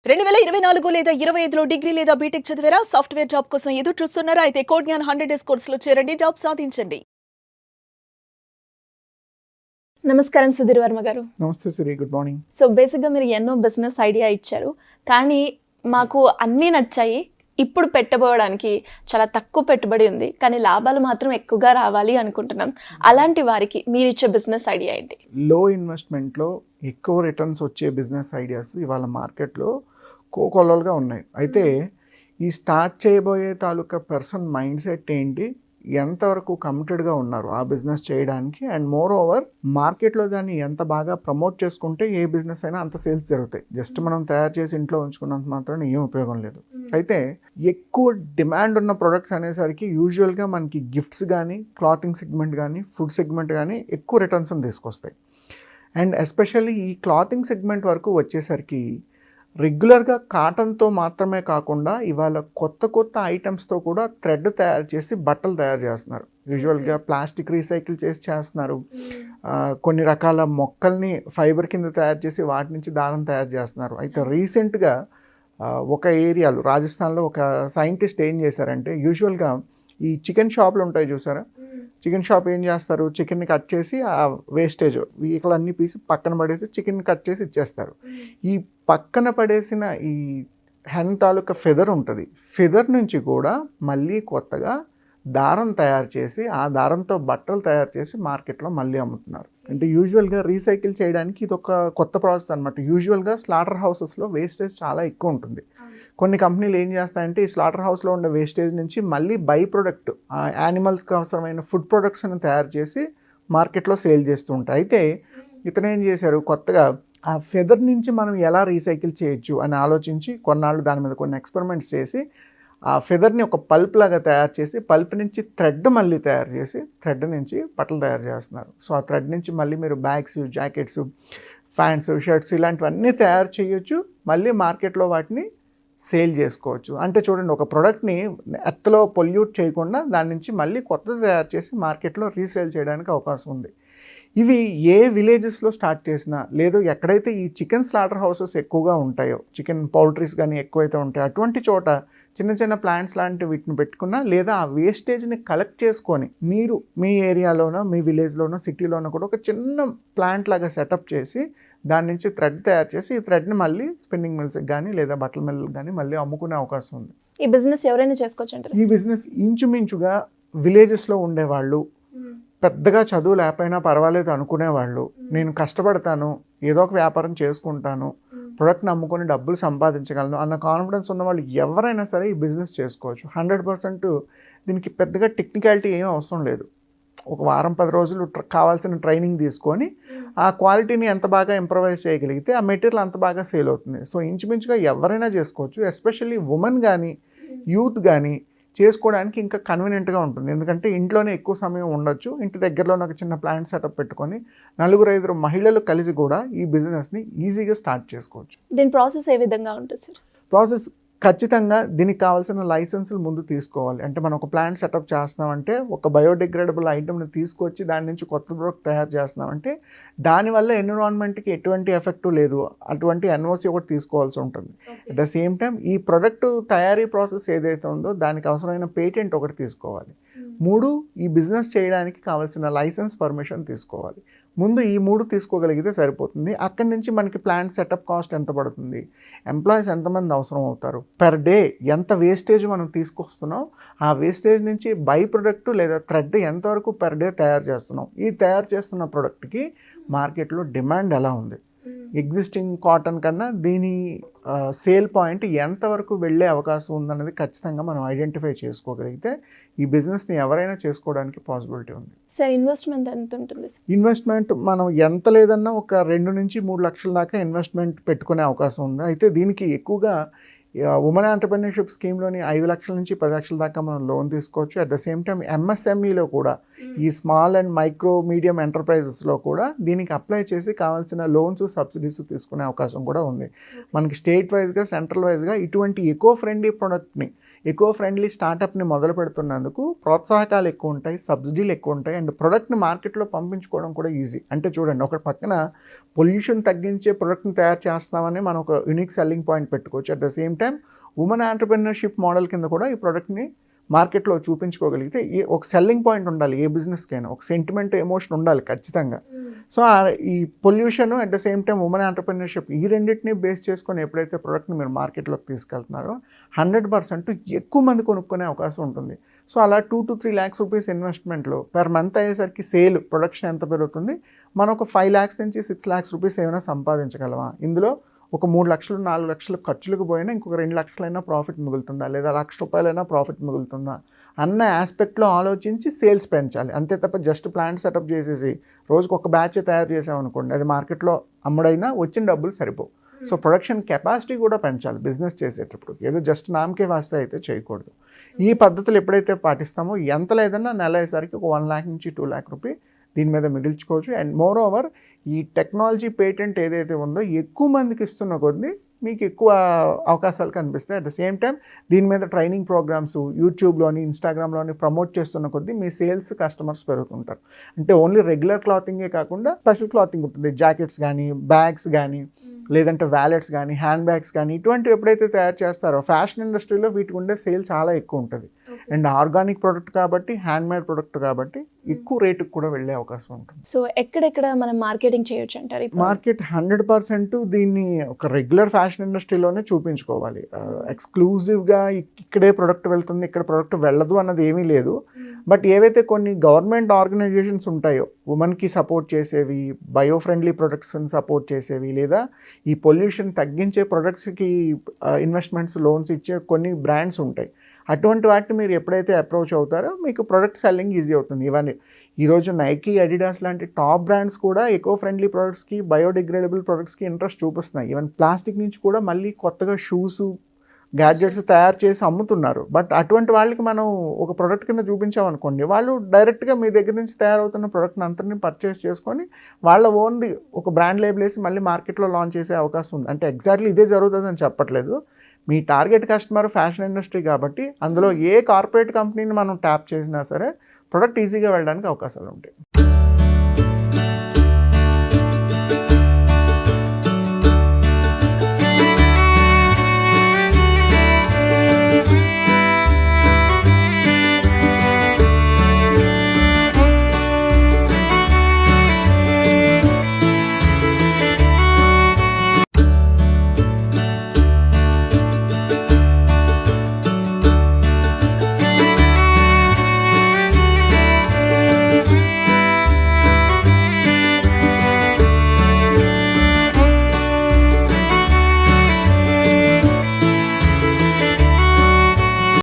2024 లేదా 25లో డిగ్రీ లేదా బీటెక్ చదివారా? సాఫ్ట్‌వేర్ జాబ్ కోసం ఎదురు చూస్తున్నారా? అయితే కోడ్ జ్ఞాన్ 100 డేస్ కోర్సులో చేరండి. జాబ్ సాధించండి. నమస్కారం సుధీర్ వర్మ గారు. నమస్తే సిరి, గుడ్ మార్నింగ్. సో బేసిక్‌గా మీరు ఎన్నో బిజినెస్ ఐడియా ఇచ్చారు. కానీ మాకు అన్నీ నచ్చాయి. ఇప్పుడు పెట్టబోవడానికి చాలా తక్కువ పెట్టుబడి ఉంది. కానీ లాభాలు మాత్రం ఎక్కువగా రావాలి అనుకుంటున్నాం. అలాంటి వారికి మీరిచ్చే బిజినెస్ ఐడియా ఏంటి? లో ఇన్వెస్ట్మెంట్లో ఎక్కువ రిటర్న్స్ వచ్చే బిజినెస్ ఐడియాస్ ఇవాళ మార్కెట్లో కోకొల్లలుగా ఉన్నాయి. అయితే ఈ స్టార్ట్ చేయబోయే తాలూకా పర్సన్ మైండ్ సెట్ ఏంటి, ఎంతవరకు కమిటెడ్గా ఉన్నారు ఆ బిజినెస్ చేయడానికి, అండ్ మోర్ ఓవర్ మార్కెట్లో దాన్ని ఎంత బాగా ప్రమోట్ చేసుకుంటే ఏ బిజినెస్ అయినా అంత సేల్స్ జరుగుతాయి. జస్ట్ మనం తయారు చేసి ఇంట్లో ఉంచుకున్నంత మాత్రం ఏం ఉపయోగం లేదు. అయితే ఎక్కువ డిమాండ్ ఉన్న ప్రొడక్ట్స్ అనేసరికి యూజువల్గా మనకి గిఫ్ట్స్ కానీ, క్లాతింగ్ సెగ్మెంట్ కానీ, ఫుడ్ సెగ్మెంట్ కానీ ఎక్కువ రిటర్న్స్ తీసుకొస్తాయి. అండ్ ఎస్పెషల్లీ ఈ క్లాతింగ్ సెగ్మెంట్ వరకు వచ్చేసరికి రెగ్యులర్గా కాటన్తో మాత్రమే కాకుండా ఇవాళ కొత్త కొత్త ఐటమ్స్తో కూడా థ్రెడ్ తయారు చేసి బట్టలు తయారు చేస్తున్నారు. యూజువల్గా ప్లాస్టిక్ రీసైకిల్ చేసి చేస్తున్నారు. కొన్ని రకాల మొక్కల్ని ఫైబర్ కింద తయారు చేసి వాటి నుంచి దారం తయారు చేస్తున్నారు. అయితే రీసెంట్గా ఒక ఏరియాలో రాజస్థాన్లో ఒక సైంటిస్ట్ ఏం చేశారంటే, యూజువల్గా ఈ చికెన్ షాపులు ఉంటాయి చూసారా, చికెన్ షాప్ ఏం చేస్తారు, చికెన్ని కట్ చేసి ఆ వేస్టేజ్ వీకలన్నీ పీసి పక్కన పడేసి చికెన్ కట్ చేసి ఇచ్చేస్తారు. ఈ పక్కన పడేసిన ఈ హెన్ తాలూకా ఫెదర్ ఉంటుంది, ఫెదర్ నుంచి కూడా మళ్ళీ కొత్తగా దారం తయారు చేసి ఆ దారంతో బట్టలు తయారు చేసి మార్కెట్లో మళ్ళీ అమ్ముతున్నారు. అంటే యూజువల్గా రీసైకిల్ చేయడానికి ఇది ఒక కొత్త ప్రాసెస్ అనమాట. యూజువల్గా స్లాటర్ హౌసెస్లో వేస్టేజ్ చాలా ఎక్కువ ఉంటుంది. కొన్ని కంపెనీలు ఏం చేస్తాయంటే ఈ స్లాటర్ హౌస్లో ఉండే వేస్టేజ్ నుంచి మళ్ళీ బై ప్రొడక్ట్ యానిమల్స్కి అవసరమైన ఫుడ్ ప్రొడక్ట్స్ని తయారు చేసి మార్కెట్లో సేల్ చేస్తూ ఉంటాయి. అయితే ఇతను ఏం చేశారు, కొత్తగా ఆ ఫెదర్ నుంచి మనం ఎలా రీసైకిల్ చేయొచ్చు అని ఆలోచించి కొన్నాళ్ళు దాని మీద కొన్ని ఎక్స్పెరిమెంట్స్ చేసి ఆ ఫెదర్ని ఒక పల్ప్ లాగా తయారు చేసి పల్ప్ నుంచి థ్రెడ్ మళ్ళీ తయారు చేసి థ్రెడ్ నుంచి బట్టలు తయారు చేస్తున్నారు. సో ఆ థ్రెడ్ నుంచి మళ్ళీ మీరు బ్యాగ్స్, జాకెట్స్, ప్యాంట్స్, షర్ట్స్ ఇలాంటివన్నీ తయారు చేయొచ్చు, మళ్ళీ మార్కెట్లో వాటిని సేల్ చేసుకోవచ్చు. అంటే చూడండి, ఒక ప్రోడక్ట్ని ఎత్తలో పొల్యూట్ చేయకుండా దాని నుంచి మళ్ళీ కొత్తది తయారు చేసి మార్కెట్లో రీసేల్ చేయడానికి అవకాశం ఉంది. ఇవి ఏ విలేజెస్లో స్టార్ట్ చేసినా, లేదు ఎక్కడైతే ఈ చికెన్ స్లాటర్ హౌసెస్ ఎక్కువగా ఉంటాయో, చికెన్ పౌల్ట్రీస్ కానీ ఎక్కువైతే ఉంటాయో అటువంటి చోట చిన్న చిన్న ప్లాంట్స్ లాంటి వీటిని పెట్టుకున్నా, లేదా ఆ వేస్టేజ్ని కలెక్ట్ చేసుకొని మీరు మీ ఏరియాలోనో, మీ విలేజ్లోనో, సిటీలోనో కూడా ఒక చిన్న ప్లాంట్ లాగా సెటప్ చేసి దాని నుంచి థ్రెడ్ తయారు చేసి ఈ థ్రెడ్ని మళ్ళీ స్పిన్నింగ్ మిల్స్కి కానీ లేదా బట్టల మిల్లుకి కానీ మళ్ళీ అమ్ముకునే అవకాశం ఉంది. ఈ బిజినెస్ ఎవరైనా చేసుకోవచ్చు అంటారు? ఈ బిజినెస్ ఇంచుమించుగా విలేజెస్లో ఉండేవాళ్ళు, పెద్దగా చదువు లేకపోయినా పర్వాలేదు అనుకునేవాళ్ళు, నేను కష్టపడతాను, ఏదో ఒక వ్యాపారం చేసుకుంటాను, ప్రొడక్ట్ని అమ్ముకొని డబ్బులు సంపాదించగలను అన్న కాన్ఫిడెన్స్ ఉన్న వాళ్ళు ఎవరైనా సరే ఈ బిజినెస్ చేసుకోవచ్చు. 100% దీనికి పెద్దగా టెక్నికాలిటీ ఏమీ అవసరం లేదు. ఒక వారం 10 రోజులు కావాల్సిన ట్రైనింగ్ తీసుకొని ఆ క్వాలిటీని ఎంత బాగా ఇంప్రవైజ్ చేయగలిగితే ఆ మెటీరియల్ అంత బాగా సేల్ అవుతుంది. సో ఇంచుమించుగా ఎవరైనా చేసుకోవచ్చు. ఎస్పెషల్లీ ఉమెన్ కానీ యూత్ కానీ చేసుకోవడానికి ఇంకా కన్వీనియంట్గా ఉంటుంది. ఎందుకంటే ఇంట్లోనే ఎక్కువ సమయం ఉండొచ్చు. ఇంటి దగ్గరలోనే ఒక చిన్న ప్లాంట్ సెటప్ పెట్టుకొని 4-5 మహిళలు కలిసి కూడా ఈ బిజినెస్ని ఈజీగా స్టార్ట్ చేసుకోవచ్చు. దీని ప్రాసెస్ ఏ విధంగా ఉంటుంది సార్? ప్రాసెస్ ఖచ్చితంగా దీనికి కావాల్సిన లైసెన్సులు ముందు తీసుకోవాలి. అంటే మనం ఒక ప్లాంట్ సెటప్ చేస్తున్నామంటే, ఒక బయోడిగ్రేడబుల్ ఐటమ్ని తీసుకొచ్చి దాని నుంచి కొత్త ప్రోడక్ట్ తయారు చేస్తున్నామంటే దానివల్ల ఎన్విరాన్మెంట్కి ఎటువంటి ఎఫెక్టు లేదు, అటువంటి ఎన్ఓసి ఒకటి తీసుకోవాల్సి ఉంటుంది. అట్ ద సేమ్ టైం ఈ ప్రొడక్ట్ తయారీ ప్రాసెస్ ఏదైతే ఉందో దానికి అవసరమైన పేటెంట్ ఒకటి తీసుకోవాలి. 3 ఈ బిజినెస్ చేయడానికి కావాల్సిన లైసెన్స్ పర్మిషన్ తీసుకోవాలి. ముందు ఈ 3 తీసుకోగలిగితే సరిపోతుంది. అక్కడి నుంచి మనకి ప్లాంట్ సెటప్ కాస్ట్ ఎంత పడుతుంది, ఎంప్లాయీస్ ఎంతమంది అవసరం అవుతారు, పర్ డే ఎంత వేస్టేజ్ మనం తీసుకొస్తున్నాం, ఆ వేస్టేజ్ నుంచి బై ప్రొడక్ట్ లేదా థ్రెడ్ ఎంతవరకు పర్ డే తయారు చేస్తున్నాం, ఈ తయారు చేస్తున్న ప్రొడక్ట్కి మార్కెట్లో డిమాండ్ ఎలా ఉంది, ఎగ్జిస్టింగ్ కాటన్ కన్నా దీని సేల్ పాయింట్ ఎంతవరకు వెళ్ళే అవకాశం ఉందన్నది ఖచ్చితంగా మనం ఐడెంటిఫై చేసుకోగలిగితే ఈ బిజినెస్ని ఎవరైనా చేసుకోవడానికి పాసిబిలిటీ ఉంది. సార్ ఇన్వెస్ట్మెంట్ ఎంత ఉంటుంది? ఇన్వెస్ట్మెంట్ మనం ఎంత లేదన్నా ఒక 2 నుంచి 3 లక్షల దాకా ఇన్వెస్ట్మెంట్ పెట్టుకునే అవకాశం ఉంది. అయితే దీనికి ఎక్కువగా ఉమెన్ ఎంటర్‌ప్రెన్యూర్‌షిప్ స్కీమ్‌లోని 5 లక్షల నుంచి 10 లక్షల దాకా మనం లోన్ తీసుకోవచ్చు. అట్ ద సేమ్ టైం ఎంఎస్ఎంఈలో కూడా ఈ స్మాల్ అండ్ మైక్రో మీడియం ఎంటర్ప్రైజెస్లో కూడా దీనికి అప్లై చేసి కావాల్సిన లోన్స్ సబ్సిడీస్ తీసుకునే అవకాశం కూడా ఉంది. మనకి స్టేట్ వైజ్గా సెంట్రల్ వైజ్గా ఇటువంటి ఎకో ఫ్రెండ్లీ ప్రొడక్ట్ని ఎకో ఫ్రెండ్లీ స్టార్టప్ని మొదలు పెడుతున్నందుకు ప్రోత్సాహకాలు ఎక్కువ ఉంటాయి, సబ్సిడీలు ఎక్కువ ఉంటాయి, అండ్ ప్రొడక్ట్ని మార్కెట్లో పంపించుకోవడం కూడా ఈజీ. అంటే చూడండి, ఒక పక్కన పొల్యూషన్ తగ్గించే ప్రొడక్ట్ని తయారు చేస్తామని మనం ఒక యూనిక్ సెల్లింగ్ పాయింట్ పెట్టుకోవచ్చు. At the same time women entrepreneurship model కింద కూడా ఈ ప్రొడక్ట్ని మార్కెట్లో చూపించుకోగలిగితే ఒక సెల్లింగ్ పాయింట్ ఉండాలి ఏ బిజినెస్కైనా, ఒక సెంటిమెంట్ ఎమోషన్ ఉండాలి ఖచ్చితంగా. సో ఈ pollution at the same time women entrepreneurship ఈ రెండింటిని బేస్ చేసుకొని ఎప్పుడైతే ప్రోడక్ట్ని మీరు మార్కెట్లోకి తీసుకెళ్తున్నారో 100% ఎక్కువ మంది కొనుక్కునే అవకాశం ఉంటుంది. సో అలా 2 to 3 lakhs రూపీస్ ఇన్వెస్ట్మెంట్లో పర్ మంత్ అయ్యేసరికి సేల్ ప్రొడక్షన్ ఎంత పెరుగుతుంది, మనం ఒక 5 lakhs నుంచి 6 lakhs రూపీస్ ఏమైనా సంపాదించగలమా, ఇందులో ఒక 3 లక్షలు 4 లక్షలు ఖర్చులకు పోయినా ఇంకొక 2 లక్షలైనా ప్రాఫిట్ మిగులుతుందా, లేదా ₹1,00,000 ప్రాఫిట్ మిగులుతుందా అన్న ఆస్పెక్ట్లో ఆలోచించి సేల్స్ పెంచాలి. అంతే తప్ప జస్ట్ ప్లాంట్ సెటప్ చేసేసి రోజుకు ఒక బ్యాచ్ తయారు చేసామనుకోండి, అది మార్కెట్లో అమ్ముడైనా వచ్చిన డబ్బులు సరిపోవు. సో ప్రొడక్షన్ కెపాసిటీ కూడా పెంచాలి బిజినెస్ చేసేటప్పుడు, ఏదో జస్ట్ నామకే వాస్తే అయితే చేయకూడదు. ఈ పద్ధతులు ఎప్పుడైతే పాటిస్తామో ఎంత లేదన్నా నెల అయ్యేసరికి ఒక 1 lakh నుంచి 2 lakh రూపీ దీని మీద మిగిల్చుకోవచ్చు. అండ్ మోర్ ఓవర్ ఈ టెక్నాలజీ పేటెంట్ ఏదైతే ఉందో ఎక్కువ మందికి ఇస్తున్న కొద్దీ మీకు ఎక్కువ అవకాశాలు కనిపిస్తాయి. అట్ ద సేమ్ టైం దీని మీద ట్రైనింగ్ ప్రోగ్రామ్స్ యూట్యూబ్లోని ఇన్స్టాగ్రామ్లోని ప్రమోట్ చేస్తున్న కొద్దీ మీ సేల్స్ కస్టమర్స్ పెరుగుతుంటారు. అంటే ఓన్లీ రెగ్యులర్ క్లాతింగే కాకుండా స్పెషల్ క్లాతింగ్ ఉంటుంది, జాకెట్స్ కానీ, బ్యాగ్స్ కానీ, లేదంటే వ్యాలెట్స్ కానీ, హ్యాండ్ బ్యాగ్స్ కానీ, ఇటువంటివి ఎప్పుడైతే తయారు చేస్తారో ఫ్యాషన్ ఇండస్ట్రీలో వీటికి ఉండే సేల్ చాలా ఎక్కువ ఉంటుంది. అండ్ ఆర్గానిక్ ప్రొడక్ట్ కాబట్టి, హ్యాండ్మేడ్ ప్రొడక్ట్ కాబట్టి ఎక్కువ రేటుకి కూడా వెళ్ళే అవకాశం ఉంటుంది. సో ఎక్కడెక్కడ మనం మార్కెటింగ్ చేయొచ్చు అంటారు? మార్కెట్ 100% దీన్ని ఒక రెగ్యులర్ ఫ్యాషన్ ఇండస్ట్రీలోనే చూపించుకోవాలి. ఎక్స్క్లూజివ్గా ఇక్కడే ప్రొడక్ట్ వెళ్తుంది, ఇక్కడ ప్రొడక్ట్ వెళ్ళదు అన్నది ఏమీ లేదు. బట్ ఏవైతే కొన్ని గవర్నమెంట్ ఆర్గనైజేషన్స్ ఉంటాయో ఉమెన్కి సపోర్ట్ చేసేవి, బయో ఫ్రెండ్లీ ప్రొడక్ట్స్ని సపోర్ట్ చేసేవి, లేదా ఈ పొల్యూషన్ తగ్గించే ప్రొడక్ట్స్కి ఇన్వెస్ట్మెంట్స్ లోన్స్ ఇచ్చే కొన్ని బ్రాండ్స్ ఉంటాయి. అటువంటి వాటిని మీరు ఎప్పుడైతే అప్రోచ్ అవుతారో మీకు ప్రొడక్ట్ సెల్లింగ్ ఈజీ అవుతుంది. ఇవన్నీ ఈరోజు నైకీ, అడిడాస్ లాంటి టాప్ బ్రాండ్స్ కూడా ఎకో ఫ్రెండ్లీ ప్రొడక్ట్స్కి, బయోడిగ్రేడబుల్ ప్రొడక్ట్స్కి ఇంట్రెస్ట్ చూపిస్తున్నాయి. ఈవెన్ ప్లాస్టిక్ నుంచి కూడా మళ్ళీ కొత్తగా షూస్, గ్యాడ్జెట్స్ తయారు చేసి అమ్ముతున్నారు. బట్ అటువంటి వాళ్ళకి మనం ఒక ప్రొడక్ట్ కింద చూపించామనుకోండి, వాళ్ళు డైరెక్ట్గా మీ దగ్గర నుంచి తయారవుతున్న ప్రొడక్ట్ని అంతని పర్చేస్ చేసుకొని వాళ్ళ ఓన్ది ఒక బ్రాండ్ లేబుల్ వేసి మళ్ళీ మార్కెట్లో లాంచ్ చేసే అవకాశం ఉంది. అంటే ఎగ్జాక్ట్లీ ఇదే జరుగుతుందని చెప్పట్లేదు. మీ టార్గెట్ కస్టమర్ ఫ్యాషన్ ఇండస్ట్రీ కాబట్టి అందులో ఏ కార్పొరేట్ కంపెనీని మనం ట్యాప్ చేసినా సరే ప్రొడక్ట్ ఈజీగా వెళ్ళడానికి అవకాశాలు ఉంటాయి.